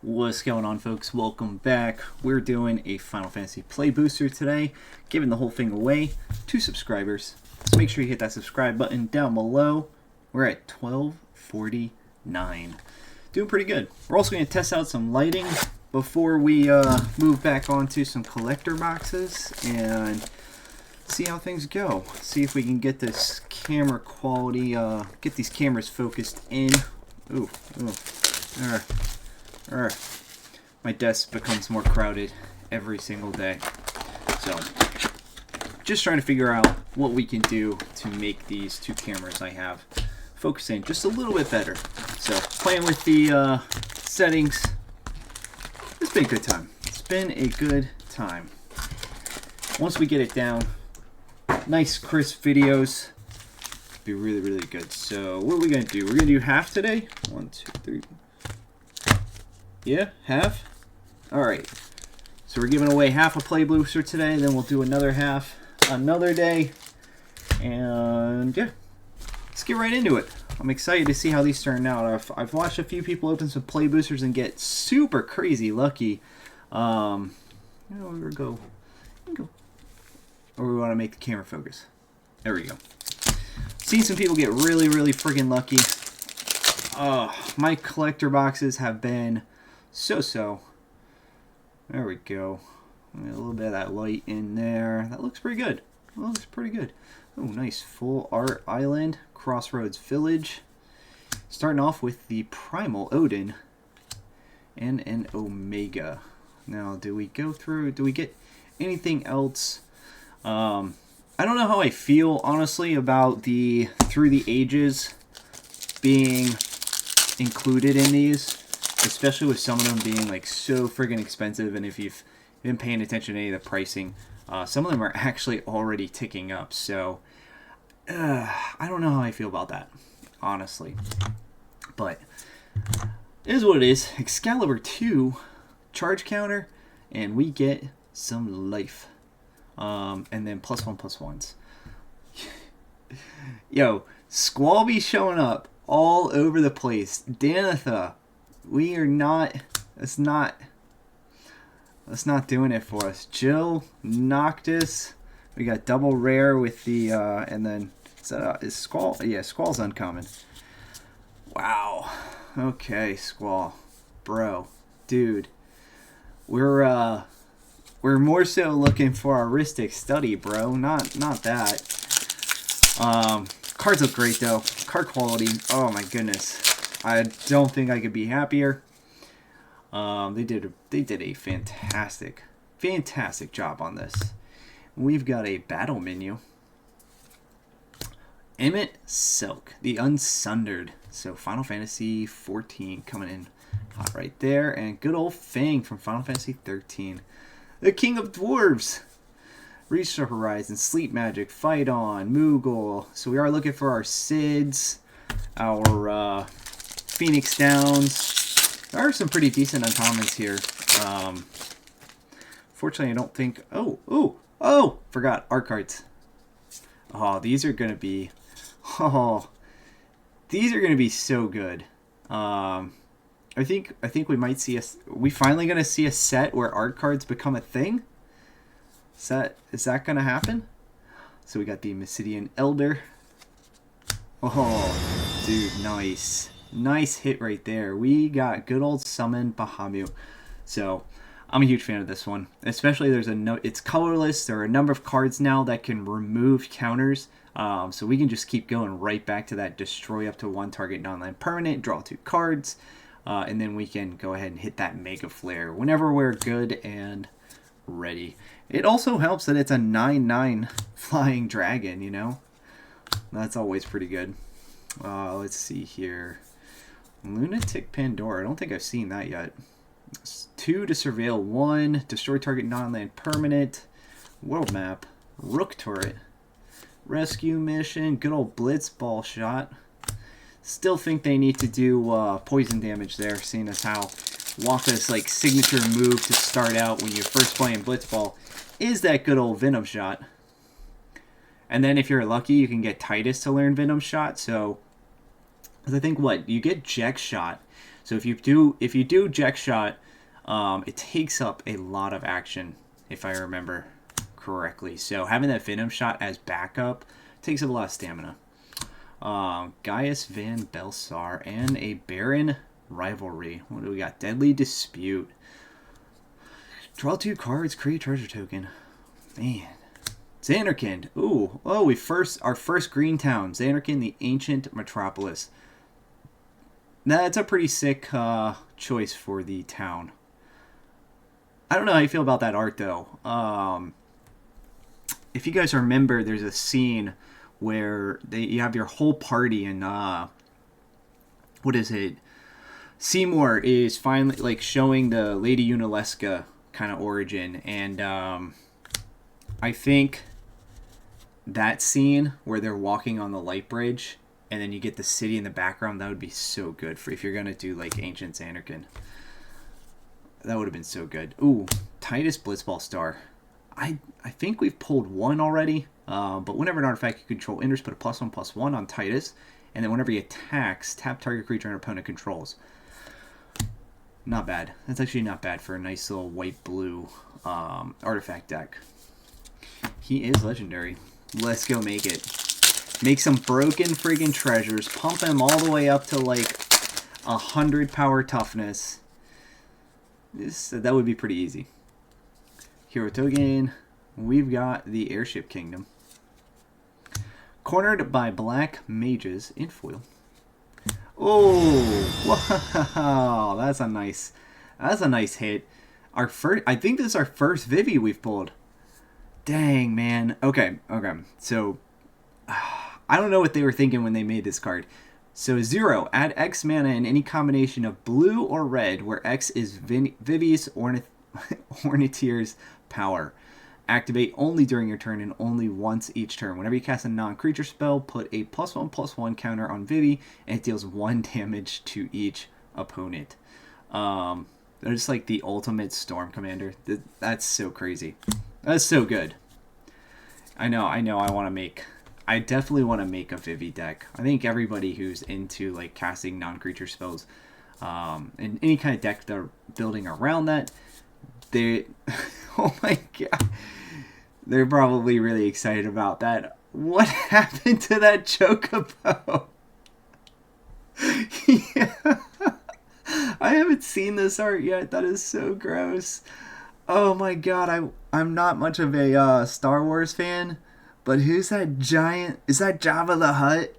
What's going on, folks? Welcome back. We're doing a Final Fantasy play booster today, giving the whole thing away to subscribers. So make sure you hit that subscribe button down below. We're at 1249. Doing pretty good. We're also going to test out some lighting before we move back onto some collector boxes and see how things go. See if we can get this camera quality, get these cameras focused in. Ooh. My desk becomes more crowded every single day. So, just trying to figure out what we can do to make these two cameras I have focus in just a little bit better. So, playing with the settings. It's been a good time. It's been a good time. Once we get it down, nice crisp videos. Be really, really good. So, what are we going to do? We're going to do half today. 1, 2, 3. Yeah, half? Alright. So we're giving away half a play booster today, then we'll do another half another day. And yeah, let's get right into it. I'm excited to see how these turn out. I've watched a few people open some play boosters and get super crazy lucky. We're gonna go. Or we want to make the camera focus. There we go. Seen some people get really, really friggin' lucky. My collector boxes have been so. There we go. A little bit of that light in there. That looks pretty good. Oh, nice full art island. Crossroads Village. Starting off with the Primal Odin and an Omega. Now, do we get anything else? I don't know how I feel, honestly, about the Through the Ages being included in these. Especially with some of them being like so friggin' expensive, and if you've been paying attention to any of the pricing, some of them are actually already ticking up. So I don't know how I feel about that, honestly. But it is what it is. Excalibur 2 charge counter, and we get some life, and then +1/+1s. Yo, Squall be showing up all over the place. Danitha. We are not, that's not doing it for us. Jill, Noctis, we got double rare with the, and then, is Squall? Yeah, Squall's uncommon. Wow. Okay, Squall. Bro. Dude. We're more so looking for our Ristic Study, bro. Not that. Cards look great, though. Card quality, oh my goodness. I don't think I could be happier. They did a fantastic job on this. We've got a battle menu. Emmett Silk, the Unsundered. So Final Fantasy 14 coming in hot right there, and good old Fang from Final Fantasy 13. The King of Dwarves. Reach the Horizon, Sleep Magic, Fight On, Moogle. So we are looking for our Sids, our Phoenix Downs. There are some pretty decent uncommons here. Fortunately, I don't think... Oh! Forgot. Art cards. Oh, these are going to be... Oh, these are going to be so good. I think we might see we finally going to see a set where art cards become a thing? Is that going to happen? So we got the Mysidian Elder. Oh, dude, nice. Nice hit right there. We got good old Summon Bahamut. So, I'm a huge fan of this one. Especially it's colorless. There are a number of cards now that can remove counters. So we can just keep going right back to that destroy up to one target non-land permanent, draw 2 cards. And then we can go ahead and hit that Mega Flare whenever we're good and ready. It also helps that it's a 9/9 flying dragon, you know? That's always pretty good. Let's see here. Lunatic Pandora. I don't think I've seen that yet. 2 to surveil 1. Destroy target non-land permanent. World map. Rook turret. Rescue mission. Good old Blitzball shot. Still think they need to do poison damage there, seeing as how Waka's like signature move to start out when you're first playing Blitzball is that good old Venom shot. And then if you're lucky, you can get Titus to learn Venom shot. So I think you get Jack shot. So if you do Jack Shot, it takes up a lot of action, if I remember correctly. So having that Venom Shot as backup takes up a lot of stamina. Gaius Van Belsar and a Baron Rivalry. What do we got? Deadly Dispute. Draw 2 cards, create a treasure token. Man. Xanarkand. Ooh. Oh, our first green town. Xanarkand, the ancient metropolis. That's a pretty sick choice for the town. I don't know how you feel about that art, though. If you guys remember, there's a scene where you have your whole party and what is it? Seymour is finally like showing the Lady Unalesca kind of origin, and I think that scene where they're walking on the light bridge and then you get the city in the background, that would be so good for if you're gonna do like Ancient Xanarkand. That would have been so good. Ooh, Titus Blitzball Star. I think we've pulled one already, but whenever an artifact you control enters, put a +1/+1 on Titus, and then whenever he attacks, tap target creature and opponent controls. Not bad. That's actually not bad for a nice little white-blue artifact deck. He is legendary. Let's go make it. Make some broken friggin' treasures. Pump him all the way up to like 100 power toughness. That would be pretty easy. Hero token. We've got the Airship Kingdom. Cornered by Black Mages in foil. Oh, wow! That's a nice hit. I think this is our first Vivi we've pulled. Dang, man. Okay. So I don't know what they were thinking when they made this card. So 0, add X mana in any combination of blue or red, where X is Vivi's Ornithier's power. Activate only during your turn and only once each turn. Whenever you cast a non-creature spell, put a +1/+1 counter on Vivi, and it deals 1 damage to each opponent. They're just like the ultimate Storm Commander. That's so crazy. That's so good. I know. I definitely want to make a Vivi deck. I think everybody who's into like casting non-creature spells, and any kind of deck they're building around that, oh my god, they're probably really excited about that. What happened to that Chocobo? Yeah. I haven't seen this art yet. That is so gross. Oh my god, I'm not much of a Star Wars fan, but who's that giant? Is that Jabba the Hutt?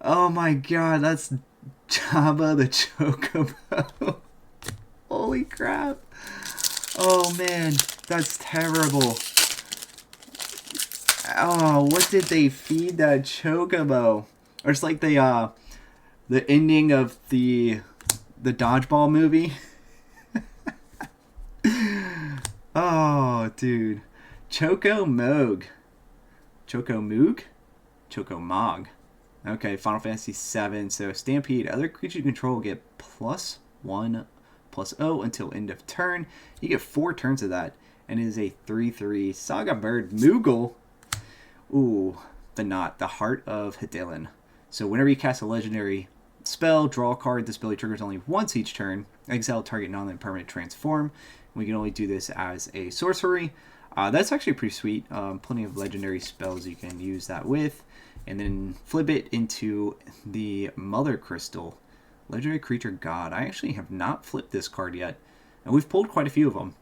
Oh my god, that's Jabba the Chocobo. Holy crap. Oh man, that's terrible. Oh, what did they feed that Chocobo? Or it's like the ending of the Dodgeball movie. Oh, dude. Choco Moog. Okay, Final Fantasy VII. So Stampede. Other creatures you control get +1/+0 until end of turn. You get 4 turns of that. And it is a 3/3 Saga Bird Moogle. Ooh, the Heart of Hedilin. So whenever you cast a legendary spell, draw a card. This ability triggers only once each turn. Exile target non-land permanent transform. We can only do this as a sorcery. That's actually pretty sweet. Plenty of legendary spells you can use that with. And then flip it into the Mother Crystal. Legendary Creature God. I actually have not flipped this card yet. And we've pulled quite a few of them.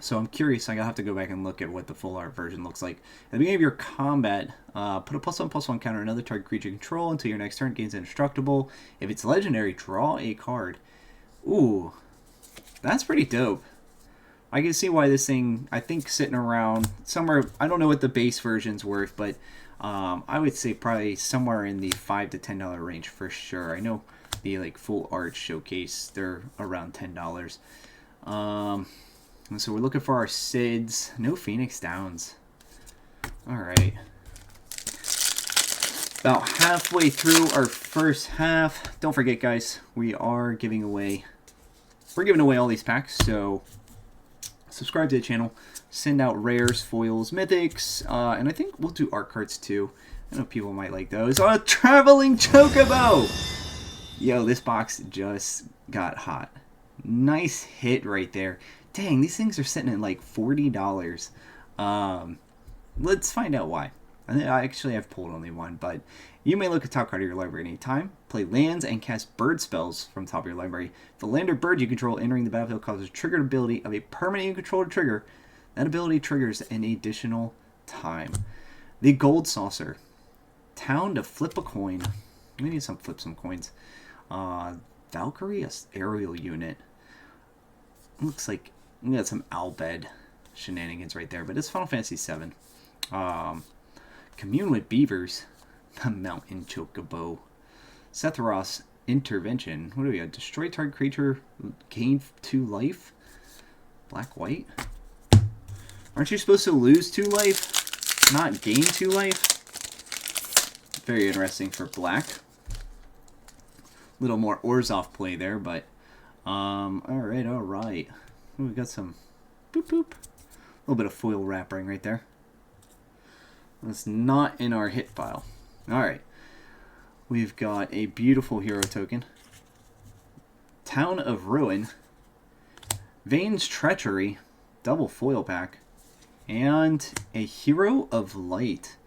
So I'm curious. I'll have to go back and look at what the full art version looks like. At the beginning of your combat, put a +1/+1 counter on another target creature you control until your next turn gains indestructible. If it's legendary, draw a card. Ooh, that's pretty dope. I can see why this thing, I think, sitting around somewhere. I don't know what the base version's worth, but I would say probably somewhere in the $5 to $10 range for sure. I know the like full art showcase, they're around $10. So we're looking for our Sids. No Phoenix Downs. Alright. About halfway through our first half. Don't forget, guys, we're giving away all these packs, so subscribe to the channel, send out rares, foils, mythics, and I think we'll do art cards too. I know people might like those. Oh, a Traveling Chocobo! Yo, this box just got hot. Nice hit right there. Dang, these things are sitting at like $40. Let's find out why. I actually have pulled only one, but you may look at top card of your library at any time, play lands, and cast bird spells from top of your library. If the land or bird you control entering the battlefield causes a triggered ability of a permanent you control to trigger, that ability triggers an additional time. The Gold Saucer. Town to flip a coin. We need some flip some coins. Valkyrie, aerial unit. Looks like we got some Albed shenanigans right there, but it's Final Fantasy VII. Commune with Beavers. The Mountain Chocobo. Setharos, Intervention. What do we got? Destroy target creature, gain 2 life. Black, white. Aren't you supposed to lose 2 life? Not gain 2 life? Very interesting for black. Little more Orzhov play there, but alright. We got some boop boop. A little bit of foil wrapping right there. That's not in our hit file. Alright. We've got a beautiful hero token. Town of Ruin. Vane's Treachery. Double foil pack. And a Hero of Light.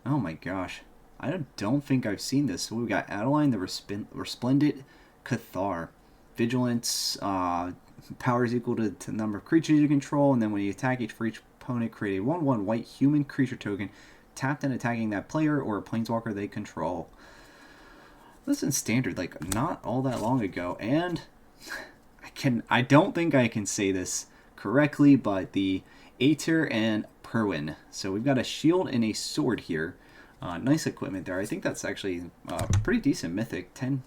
Oh my gosh. I don't think I've seen this. So we've got Adeline the Resplendent Cathar. Vigilance, power is equal to the number of creatures you control, and then when you attack for each opponent, create a 1/1 white human creature token, tapped and attacking that player or a planeswalker they control. This is standard, like not all that long ago, and I don't think I can say this correctly, but the Aether and Perwin. So we've got a shield and a sword here. Nice equipment there. I think that's actually pretty decent mythic. 10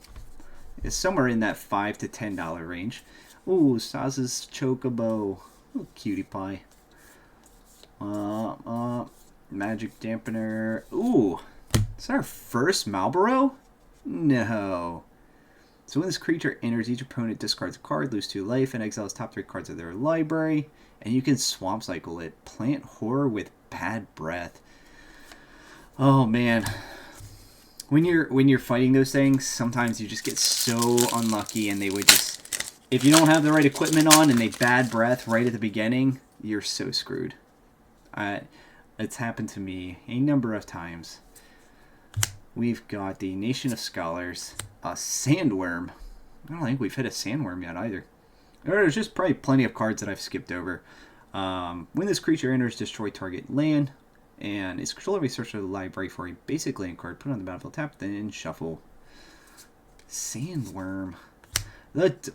is somewhere in that $5 to $10 range. Ooh, Saz's Chocobo. Ooh, cutie pie. Magic Dampener. Ooh, is that our first Malboro? No. So when this creature enters, each opponent discards a card, lose 2 life, and exiles top 3 cards of their library. And you can swamp cycle it. Plant Horror with Bad Breath. Oh man. When you're fighting those things, sometimes you just get so unlucky, and they would just, if you don't have the right equipment on and they bad breath right at the beginning, you're so screwed. It's happened to me a number of times. We've got the Nation of Scholars, a Sandworm. I don't think we've hit a Sandworm yet either. There's just probably plenty of cards that I've skipped over. When this creature enters, destroy target land, and its controller may search the library for a basic land card, put on the battlefield, tap, then shuffle. Sandworm.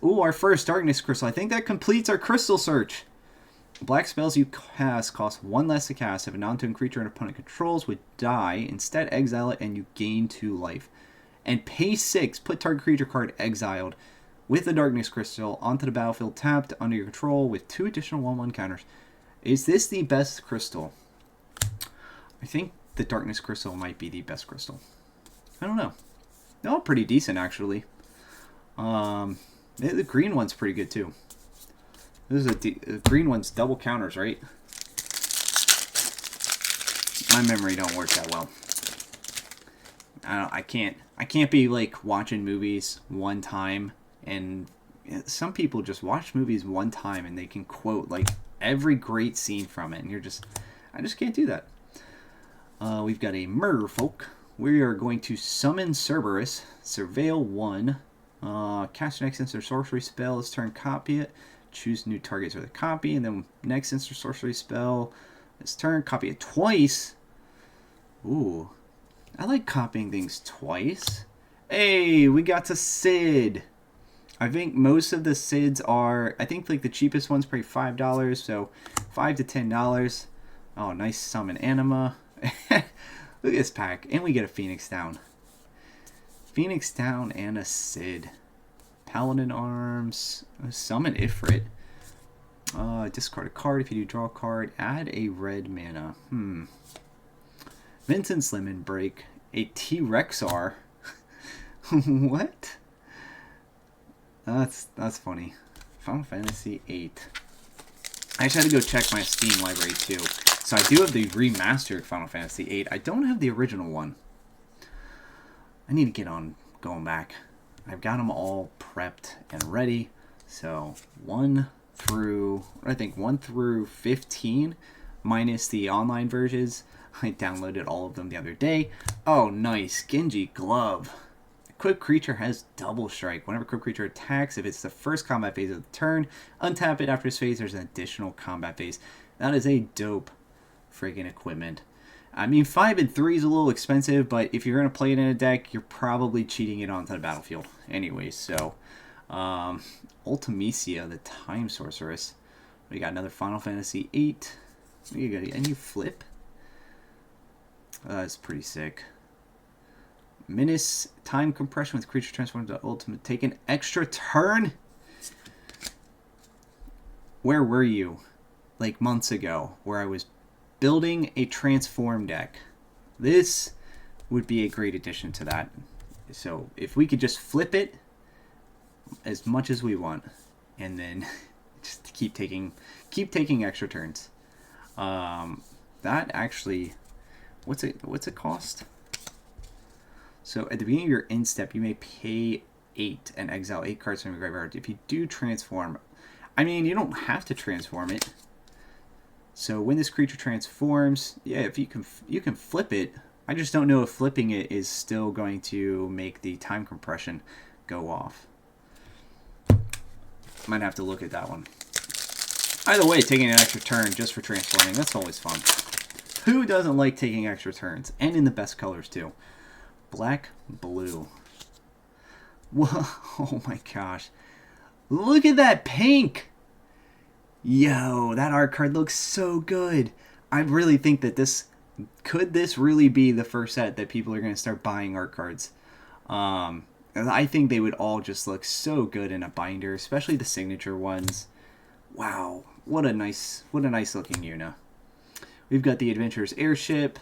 Our first Darkness Crystal. I think that completes our crystal search. Black spells you cast cost 1 less to cast. If a non-token creature an opponent controls would die, instead exile it and you gain 2 life. And pay 6, put target creature card exiled with the Darkness Crystal onto the battlefield tapped under your control with 2 additional 1/1 counters. Is this the best crystal? I think the Darkness Crystal might be the best crystal. I don't know. They're all pretty decent actually. The green one's pretty good too. This is the green one's double counters, right? My memory don't work that well. I can't be like watching movies one time, and some people just watch movies one time and they can quote like every great scene from it, and I just can't do that. We've got a Merfolk. We are going to summon Cerberus, Surveil 1, cast your next instant sorcery spell this turn, copy it, choose new targets with a copy, and then next instant sorcery spell this turn, copy it twice. Ooh, I like copying things twice. Hey, we got to Sid. I think most of the Sids are, I think like the cheapest one's probably $5, so $5 to $10. Oh, nice summon Anima. Look at this pack. And we get a Phoenix Down. Phoenix Down and a Sid. Paladin Arms. Summon Ifrit. Discard a card if you do draw a card. Add a red mana. Vincent's Lemon Break. A T-Rexar. What? That's funny. Final Fantasy VIII. I actually had to go check my Steam library too. So I do have the remastered Final Fantasy VIII. I don't have the original one. I need to get on going back. I've got them all prepped and ready. So 1 through, I think 1 through 15, minus the online versions. I downloaded all of them the other day. Oh, nice. Genji Glove. Quick creature has double strike. Whenever quick creature attacks, if it's the first combat phase of the turn, untap it after this phase, there's an additional combat phase. That is a dope friggin' equipment. I mean, 5 and 3 is a little expensive, but if you're going to play it in a deck, you're probably cheating it onto the battlefield anyway. So, Ultimecia, the Time Sorceress. We got another Final Fantasy VIII. We got a new flip. That's pretty sick. Menace, time compression with creature transformed to ultimate. Take an extra turn? Where were you? Like months ago, where I was building a transform deck. This would be a great addition to that. So if we could just flip it as much as we want, and then just keep taking extra turns. That actually, what's it cost? So at the beginning of your end step, you may pay 8 and exile 8 cards from your graveyard. If you do transform, I mean, you don't have to transform it. So when this creature transforms, yeah, if you can flip it. I just don't know if flipping it is still going to make the time compression go off. Might have to look at that one. Either way, taking an extra turn just for transforming, that's always fun. Who doesn't like taking extra turns? And in the best colors too. Black, blue. Whoa, oh my gosh. Look at that pink! Yo, that art card looks so good. I really think that this really be the first set that people are going to start buying art cards. I think they would all just look so good in a binder, especially the signature ones. Wow, what a nice looking Yuna. We've got the Adventurer's Airship,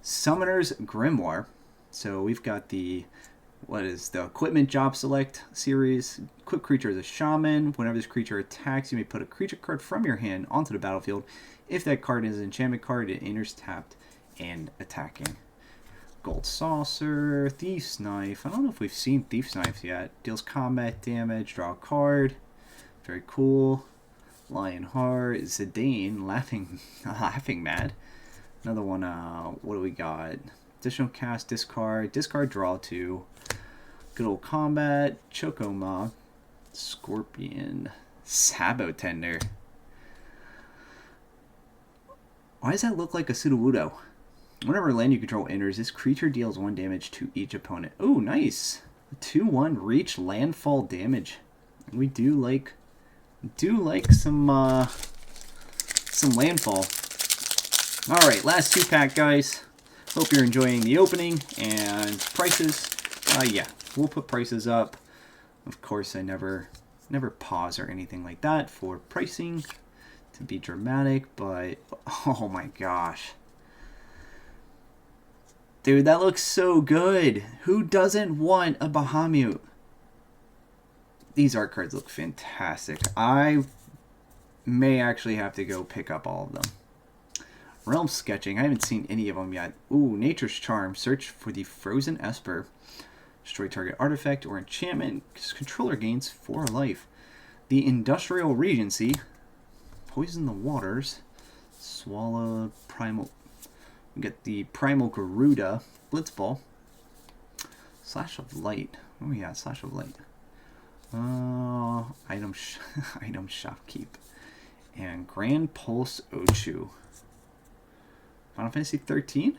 Summoner's Grimoire. So we've got the Equipment Job Select series. Quick creature is a shaman. Whenever this creature attacks, you may put a creature card from your hand onto the battlefield. If that card is an enchantment card, it enters tapped and attacking. Gold Saucer, Thief's Knife. I don't know if we've seen Thief's Knife yet. Deals combat damage, draw a card. Very cool. Lionheart, Zidane, laughing mad. Another one, what do we got? Additional cast, discard, draw 2. Good old combat, Chocoma, Scorpion, Sabotender. Why does that look like a Sudowoodo? Whenever land you control enters, this creature deals 1 damage to each opponent. Oh, nice. 2/1 reach landfall damage. We do like some landfall. All right, last 2-pack, guys. Hope you're enjoying the opening and prices. Yeah, we'll put prices up. Of course, I never pause or anything like that for pricing to be dramatic, but oh my gosh. Dude, that looks so good. Who doesn't want a Bahamut? These art cards look fantastic. I may actually have to go pick up all of them. Realm Sketching. I haven't seen any of them yet. Ooh, Nature's Charm. Search for the Frozen Esper. Destroy target artifact or enchantment. Controller gains 4 life. The Industrial Regency. Poison the Waters. Swallow Primal. We get the Primal Garuda. Blitzball. Slash of Light. Oh yeah, Slash of Light. Item Shopkeep. And Grand Pulse Ochu. Final Fantasy 13?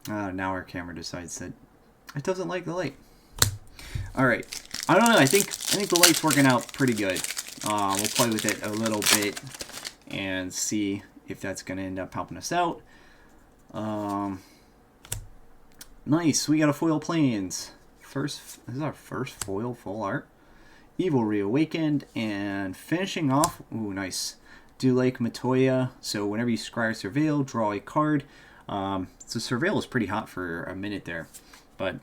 Now our camera decides that it doesn't like the light. Alright. I don't know. I think the light's working out pretty good. We'll play with it a little bit and see if that's going to end up helping us out. Nice. We got a foil planes. This is our first foil full art. Evil Reawakened. And finishing off. Ooh, nice. Do like Matoya, so whenever you scry or surveil, draw a card. So surveil is pretty hot for a minute there, but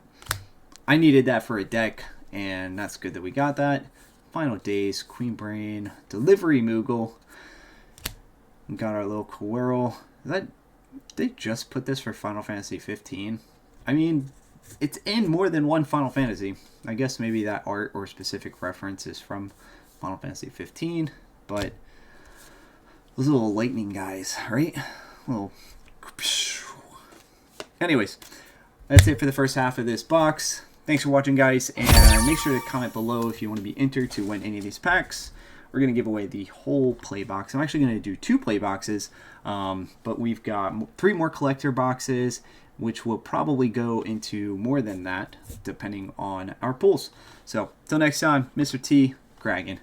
I needed that for a deck, and that's good that we got that. Final Days, Queen Brain, Delivery Moogle. We got our little Quirrell. They just put this for Final Fantasy 15. I mean, it's in more than one Final Fantasy. I guess maybe that art or specific reference is from Final Fantasy 15, but those little lightning guys, right? Little. Anyways, that's it for the first half of this box. Thanks for watching, guys, and make sure to comment below if you want to be entered to win any of these packs. We're going to give away the whole play box. I'm actually going to do 2 play boxes, but we've got 3 more collector boxes, which will probably go into more than that, depending on our pulls. So, till next time, Mr. T, Kraken.